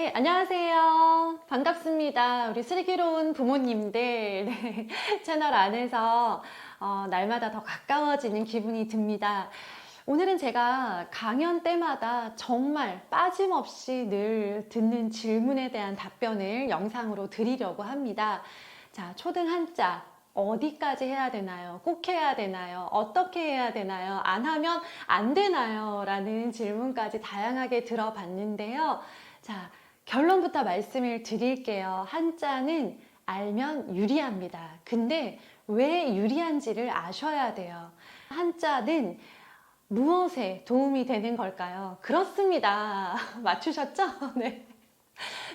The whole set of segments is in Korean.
네, 안녕하세요. 반갑습니다. 우리 슬기로운 부모님들 네, 채널 안에서 날마다 더 가까워지는 기분이 듭니다. 오늘은 제가 강연 때마다 정말 빠짐없이 늘 듣는 질문에 대한 답변을 영상으로 드리려고 합니다. 자, 초등 한자 어디까지 해야 되나요? 꼭 해야 되나요? 어떻게 해야 되나요? 안 하면 안 되나요? 라는 질문까지 다양하게 들어봤는데요. 자, 결론부터 말씀을 드릴게요. 한자는 알면 유리합니다. 근데 왜 유리한지를 아셔야 돼요. 한자는 무엇에 도움이 되는 걸까요? 그렇습니다. 맞추셨죠? 네.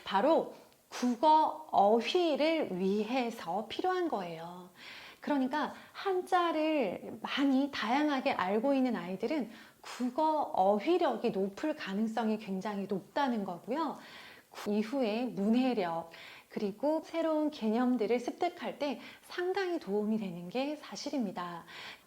바로 국어 어휘를 위해서 필요한 거예요. 그러니까 한자를 많이 다양하게 알고 있는 아이들은 국어 어휘력이 높을 가능성이 굉장히 높다는 거고요. 이후에 문해력, 그리고 새로운 개념들을 습득할 때 상당히 도움이 되는 게 사실입니다.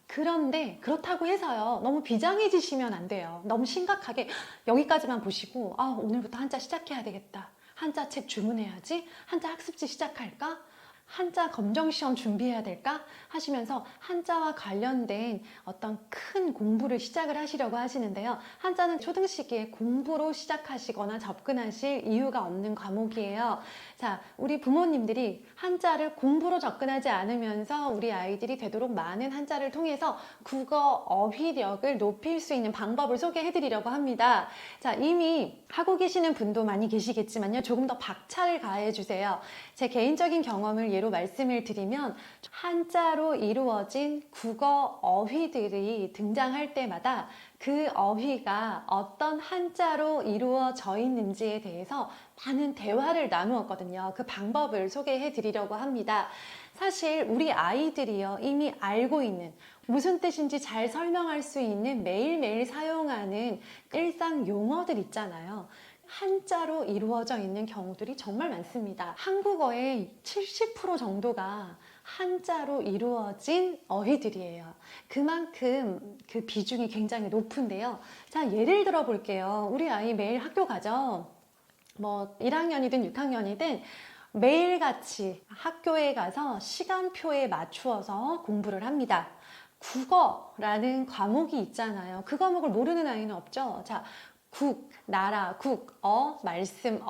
그런데 그렇다고 해서요, 너무 비장해지시면 안 돼요. 너무 심각하게 여기까지만 보시고 오늘부터 한자 시작해야 되겠다, 한자 책 주문해야지, 한자 학습지 시작할까, 한자 검정시험 준비해야 될까 하시면서 한자와 관련된 어떤 큰 공부를 시작을 하시려고 하시는데요. 한자는 초등 시기에 공부로 시작하시거나 접근하실 이유가 없는 과목이에요. 자, 우리 부모님들이 한자를 공부로 접근하지 않으면서 우리 아이들이 되도록 많은 한자를 통해서 국어 어휘력을 높일 수 있는 방법을 소개해 드리려고 합니다. 자, 이미 하고 계시는 분도 많이 계시겠지만요, 조금 더 박차를 가해 주세요. 제 개인적인 경험을 예로 말씀을 드리면, 한자로 이루어진 국어 어휘들이 등장할 때마다 그 어휘가 어떤 한자로 이루어져 있는지에 대해서 많은 대화를 나누었거든요. 그 방법을 소개해 드리려고 합니다. 사실 우리 아이들이요, 이미 알고 있는, 무슨 뜻인지 잘 설명할 수 있는, 매일매일 사용하는 일상 용어들 있잖아요. 한자로 이루어져 있는 경우들이 정말 많습니다. 한국어의 70% 정도가 한자로 이루어진 어휘들이에요. 그만큼 그 비중이 굉장히 높은데요. 자, 예를 들어 볼게요. 우리 아이 매일 학교 가죠. 뭐 1학년이든 6학년이든 매일같이 학교에 가서 시간표에 맞추어서 공부를 합니다. 국어라는 과목이 있잖아요. 그 과목을 모르는 아이는 없죠. 자, 국, 나라, 국, 말씀,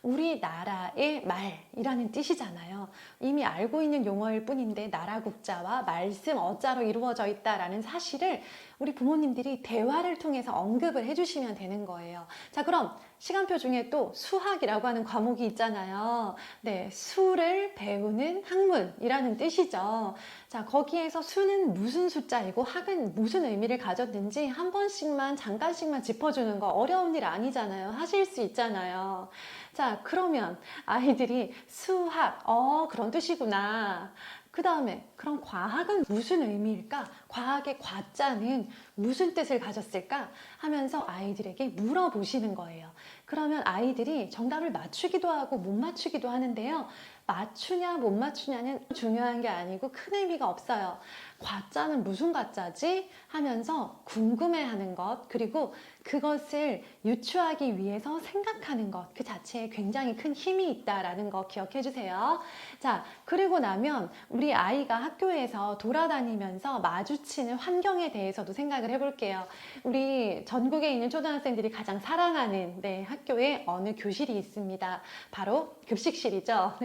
우리나라의 말이라는 뜻이잖아요. 이미 알고 있는 용어일 뿐인데 나라 국자와 말씀 어자로 이루어져 있다라는 사실을 우리 부모님들이 대화를 통해서 언급을 해주시면 되는 거예요. 자, 그럼 시간표 중에 또 수학이라고 하는 과목이 있잖아요. 네, 수를 배우는 학문이라는 뜻이죠. 자, 거기에서 수는 무슨 숫자이고 학은 무슨 의미를 가졌는지 한 번씩만, 잠깐씩만 짚어주는 거 어려운 일 아니잖아요. 하실 수 있잖아요. 자, 그러면 아이들이 수학, 그런 뜻이구나. 그 다음에 그럼 과학은 무슨 의미일까? 과학의 과자는 무슨 뜻을 가졌을까? 하면서 아이들에게 물어보시는 거예요. 그러면 아이들이 정답을 맞추기도 하고 못 맞추기도 하는데요. 맞추냐 못 맞추냐는 중요한 게 아니고 큰 의미가 없어요. 과자는 무슨 과자지? 하면서 궁금해하는 것, 그리고 그것을 유추하기 위해서 생각하는 것, 그 자체에 굉장히 큰 힘이 있다라는 거 기억해 주세요. 자, 그리고 나면 우리 아이가 학교에서 돌아다니면서 마주치는 환경에 대해서도 생각을 해볼게요. 우리 전국에 있는 초등학생들이 가장 사랑하는 학교에 어느 교실이 있습니다. 바로 급식실이죠.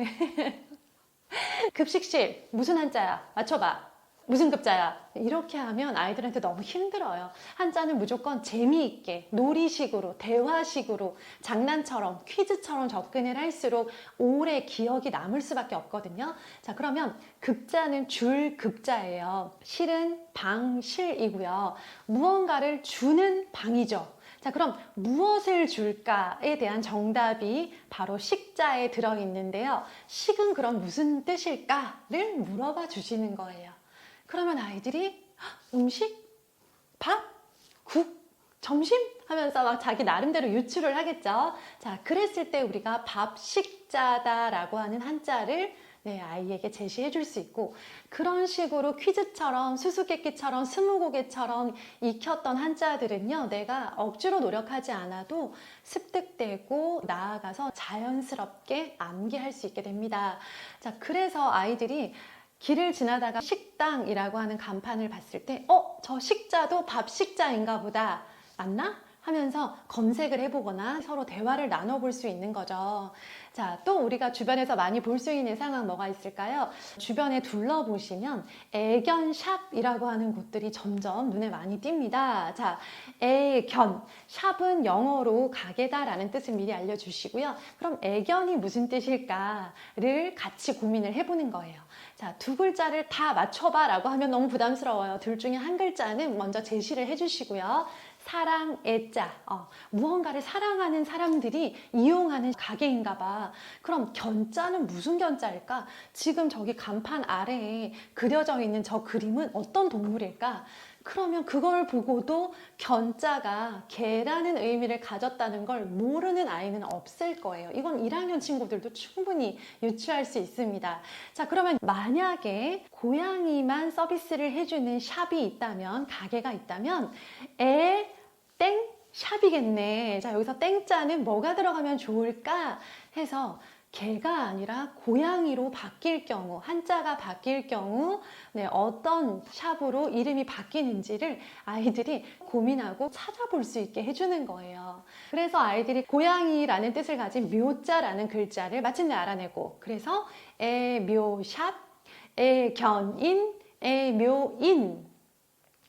급식실 무슨 한자야? 맞춰봐. 무슨 급자야? 이렇게 하면 아이들한테 너무 힘들어요. 한자는 무조건 재미있게, 놀이식으로, 대화식으로, 장난처럼, 퀴즈처럼 접근을 할수록 오래 기억이 남을 수밖에 없거든요. 자, 그러면 급자는 줄 급자예요. 실은 방실이고요. 무언가를 주는 방이죠. 자, 그럼 무엇을 줄까에 대한 정답이 바로 식자에 들어있는데요. 식은 그럼 무슨 뜻일까를 물어봐 주시는 거예요. 그러면 아이들이 음식, 밥, 국, 점심? 하면서 막 자기 나름대로 유추를 하겠죠. 자, 그랬을 때 우리가 밥식자다라고 하는 한자를 네, 아이에게 제시해 줄 수 있고 그런 식으로 퀴즈처럼 수수께끼처럼 스무고개처럼 익혔던 한자들은요 내가 억지로 노력하지 않아도 습득되고 나아가서 자연스럽게 암기할 수 있게 됩니다. 자, 그래서 아이들이 길을 지나다가 식당이라고 하는 간판을 봤을 때 저 식자도 밥 식자인가 보다. 맞나? 하면서 검색을 해보거나 서로 대화를 나눠볼 수 있는 거죠. 자, 또 우리가 주변에서 많이 볼 수 있는 상황 뭐가 있을까요? 주변에 둘러보시면 애견샵이라고 하는 곳들이 점점 눈에 많이 띕니다. 자, 애견, 샵은 영어로 가게다라는 뜻을 미리 알려주시고요. 그럼 애견이 무슨 뜻일까를 같이 고민을 해보는 거예요. 자, 두 글자를 다 맞춰봐 라고 하면 너무 부담스러워요. 둘 중에 한 글자는 먼저 제시를 해주시고요. 사랑, 애자, 무언가를 사랑하는 사람들이 이용하는 가게인가 봐. 그럼 견자는 무슨 견자일까? 지금 저기 간판 아래에 그려져 있는 저 그림은 어떤 동물일까? 그러면 그걸 보고도 견자가 개라는 의미를 가졌다는 걸 모르는 아이는 없을 거예요. 이건 1학년 친구들도 충분히 유추할 수 있습니다. 자, 그러면 만약에 고양이만 서비스를 해주는 샵이 있다면, 가게가 있다면 땡 샵이겠네. 자, 여기서 땡자는 뭐가 들어가면 좋을까 해서 개가 아니라 고양이로 바뀔 경우, 한자가 바뀔 경우 어떤 샵으로 이름이 바뀌는지를 아이들이 고민하고 찾아볼 수 있게 해주는 거예요. 그래서 아이들이 고양이라는 뜻을 가진 묘자라는 글자를 마침내 알아내고, 그래서 애묘샵, 애견인, 애묘인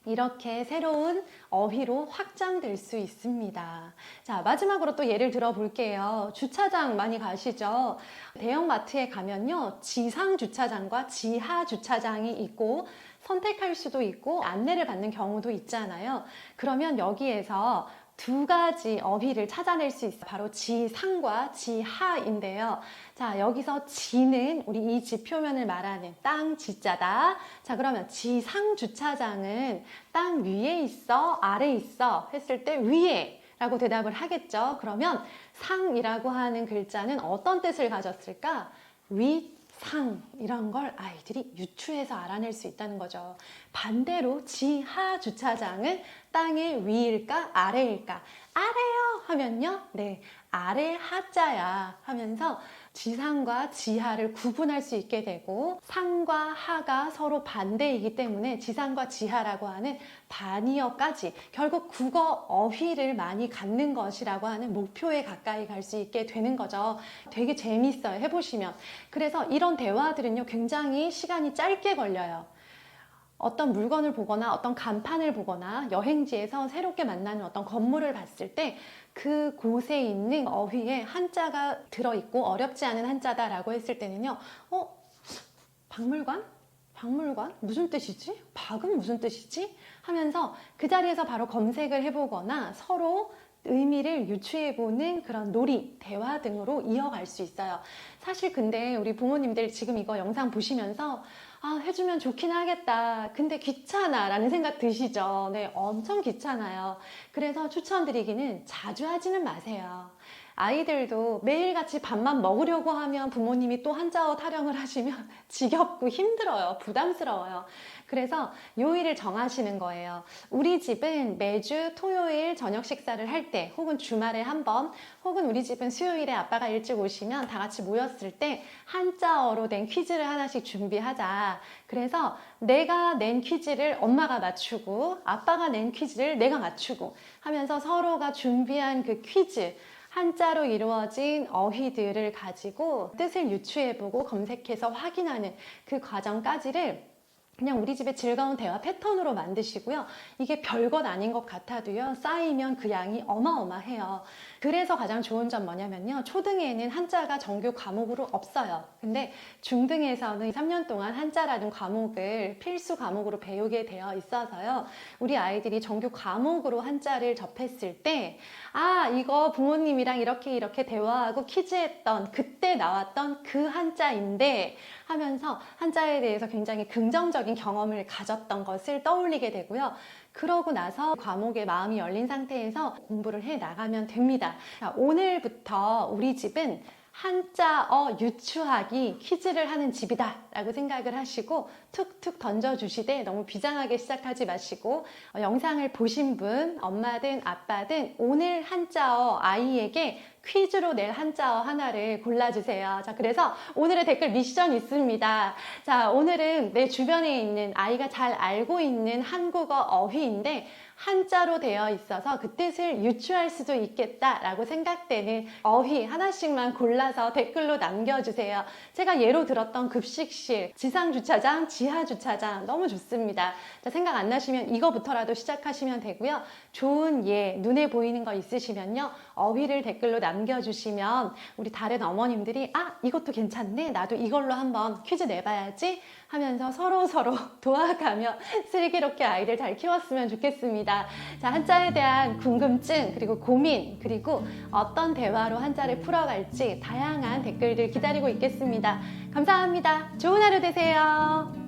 이렇게 새로운 어휘로 확장될 수 있습니다. 자, 마지막으로 또 예를 들어 볼게요. 주차장 많이 가시죠? 대형마트에 가면요, 지상 주차장과 지하 주차장이 있고 선택할 수도 있고 안내를 받는 경우도 있잖아요. 그러면 여기에서 두 가지 어휘를 찾아낼 수 있어요. 바로 지상과 지하인데요. 자, 여기서 지는 우리 이 지표면을 말하는 땅 지자다. 자, 그러면 지상 주차장은 땅 위에 있어, 아래에 있어 했을 때 위에 라고 대답을 하겠죠. 그러면 상이라고 하는 글자는 어떤 뜻을 가졌을까? 상 이런 걸 아이들이 유추해서 알아낼 수 있다는 거죠. 반대로 지하 주차장은 땅의 위일까 아래일까? 아래요 하면요, 네, 아래 하자야 하면서 지상과 지하를 구분할 수 있게 되고, 상과 하가 서로 반대이기 때문에 지상과 지하라고 하는 반의어까지 결국 국어 어휘를 많이 갖는 것이라고 하는 목표에 가까이 갈 수 있게 되는 거죠. 되게 재밌어요, 해보시면. 그래서 이런 대화들은요 굉장히 시간이 짧게 걸려요. 어떤 물건을 보거나 어떤 간판을 보거나 여행지에서 새롭게 만나는 어떤 건물을 봤을 때 그 곳에 있는 어휘에 한자가 들어있고 어렵지 않은 한자다라고 했을 때는요, 박물관? 박물관? 무슨 뜻이지? 박은 무슨 뜻이지? 하면서 그 자리에서 바로 검색을 해보거나 서로 의미를 유추해보는 그런 놀이, 대화 등으로 이어갈 수 있어요. 사실 근데 우리 부모님들 지금 이거 영상 보시면서 해주면 좋긴 하겠다. 근데 귀찮아 라는 생각 드시죠? 네, 엄청 귀찮아요. 그래서 추천드리기는 자주 하지는 마세요. 아이들도 매일같이 밥만 먹으려고 하면 부모님이 또 한자어 타령을 하시면 지겹고 힘들어요. 부담스러워요. 그래서 요일을 정하시는 거예요. 우리 집은 매주 토요일 저녁 식사를 할 때, 혹은 주말에 한 번, 혹은 우리 집은 수요일에 아빠가 일찍 오시면 다 같이 모였을 때 한자어로 된 퀴즈를 하나씩 준비하자. 그래서 내가 낸 퀴즈를 엄마가 맞추고 아빠가 낸 퀴즈를 내가 맞추고 하면서 서로가 준비한 그 퀴즈, 한자로 이루어진 어휘들을 가지고 뜻을 유추해보고 검색해서 확인하는 그 과정까지를 그냥 우리 집의 즐거운 대화 패턴으로 만드시고요. 이게 별것 아닌 것 같아도요, 쌓이면 그 양이 어마어마해요. 그래서 가장 좋은 점 뭐냐면요, 초등에는 한자가 정규 과목으로 없어요. 근데 중등에서는 3년 동안 한자라는 과목을 필수 과목으로 배우게 되어 있어서요, 우리 아이들이 정규 과목으로 한자를 접했을 때 이거 부모님이랑 이렇게 대화하고 퀴즈했던 그때 나왔던 그 한자인데 하면서 한자에 대해서 굉장히 긍정적인 경험을 가졌던 것을 떠올리게 되고요. 그러고 나서 과목에 마음이 열린 상태에서 공부를 해 나가면 됩니다. 자, 오늘부터 우리 집은 한자어 유추하기 퀴즈를 하는 집이다 라고 생각을 하시고 툭툭 던져주시되 너무 비장하게 시작하지 마시고 영상을 보신 분, 엄마든 아빠든 오늘 한자어 아이에게 퀴즈로 낼 한자어 하나를 골라주세요. 자, 그래서 오늘의 댓글 미션 있습니다. 자, 오늘은 내 주변에 있는 아이가 잘 알고 있는 한국어 어휘인데 한자로 되어 있어서 그 뜻을 유추할 수도 있겠다라고 생각되는 어휘 하나씩만 골라서 댓글로 남겨주세요. 제가 예로 들었던 급식실, 지상주차장, 지하주차장 너무 좋습니다. 자, 생각 안 나시면 이거부터라도 시작하시면 되고요. 좋은 예, 눈에 보이는 거 있으시면요. 어휘를 댓글로 남겨주시면 우리 다른 어머님들이 이것도 괜찮네. 나도 이걸로 한번 퀴즈 내봐야지 하면서 서로 도와가며 슬기롭게 아이를 잘 키웠으면 좋겠습니다. 자, 한자에 대한 궁금증, 그리고 고민, 그리고 어떤 대화로 한자를 풀어갈지 다양한 댓글들 기다리고 있겠습니다. 감사합니다. 좋은 하루 되세요.